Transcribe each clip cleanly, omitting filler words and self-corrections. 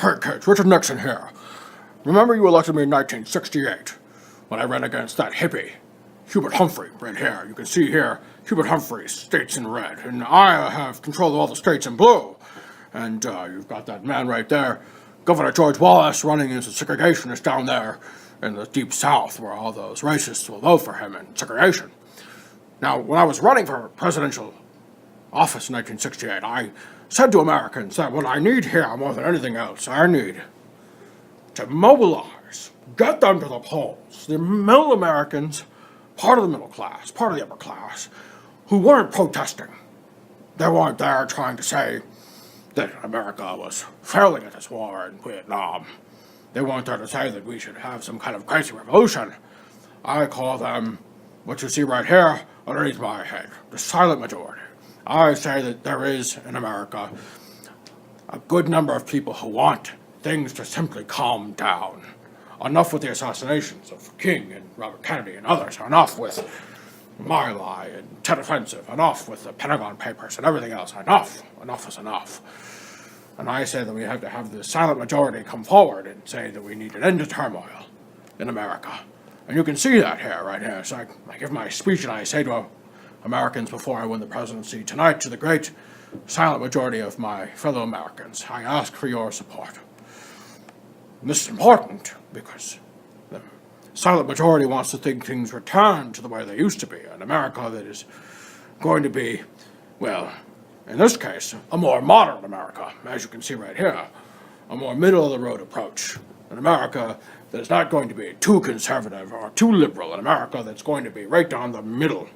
Hey kids, Richard Nixon here. Remember you elected me in 1968 when I ran against that hippie, Hubert Humphrey, right here. You can see here, Hubert Humphrey, states in red, and I have control of all the states in blue. And you've got that man right there, Governor George Wallace, running as a segregationist down there in the deep South, where all those racists will vote for him in segregation. Now, when I was running for presidential office in 1968, I said to Americans that what I need here more than anything else, I need to mobilize, get them to the polls, the middle Americans, part of the middle class, part of the upper class, who weren't protesting. They weren't there trying to say that America was failing at this war in Vietnam. They weren't there to say that we should have some kind of crazy revolution. I call them what you see right here underneath my head, the silent majority. I say that there is in America a good number of people who want things to simply calm down. Enough with the assassinations of King and Robert Kennedy and others. Enough with My Lai and Tet Offensive. Enough with the Pentagon Papers and everything else. Enough. Enough is enough. And I say that we have to have the silent majority come forward and say that we need an end to turmoil in America. And you can see that here, right here. So I give my speech and I say to Americans before I win the presidency tonight, to the great silent majority of my fellow Americans, I ask for your support. And this is important because the silent majority wants to think things return to the way they used to be, an America that is going to be, well, in this case, a more modern America, as you can see right here, a more middle-of-the-road approach, an America that is not going to be too conservative or too liberal, an America that's going to be right down the middle.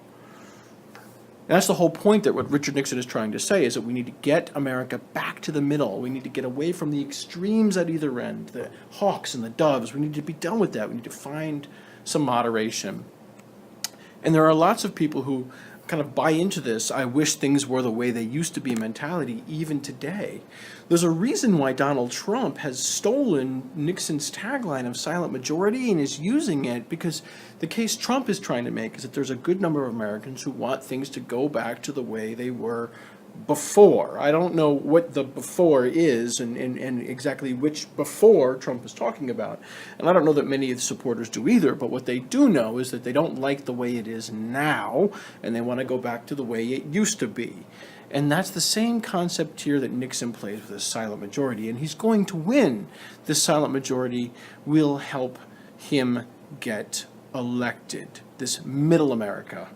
And that's the whole point that what Richard Nixon is trying to say, is that we need to get America back to the middle. We need to get away from the extremes at either end, the hawks and the doves. We need to be done with that. We need to find some moderation. And there are lots of people who kind of buy into this, I wish things were the way they used to be mentality, even today. There's a reason why Donald Trump has stolen Nixon's tagline of silent majority and is using it, because the case Trump is trying to make is that there's a good number of Americans who want things to go back to the way they were before. I don't know what the before is and exactly which before Trump is talking about. And I don't know that many of the supporters do either, but what they do know is that they don't like the way it is now, and they want to go back to the way it used to be. And that's the same concept here that Nixon plays with this silent majority, and he's going to win. This silent majority will help him get elected. This middle America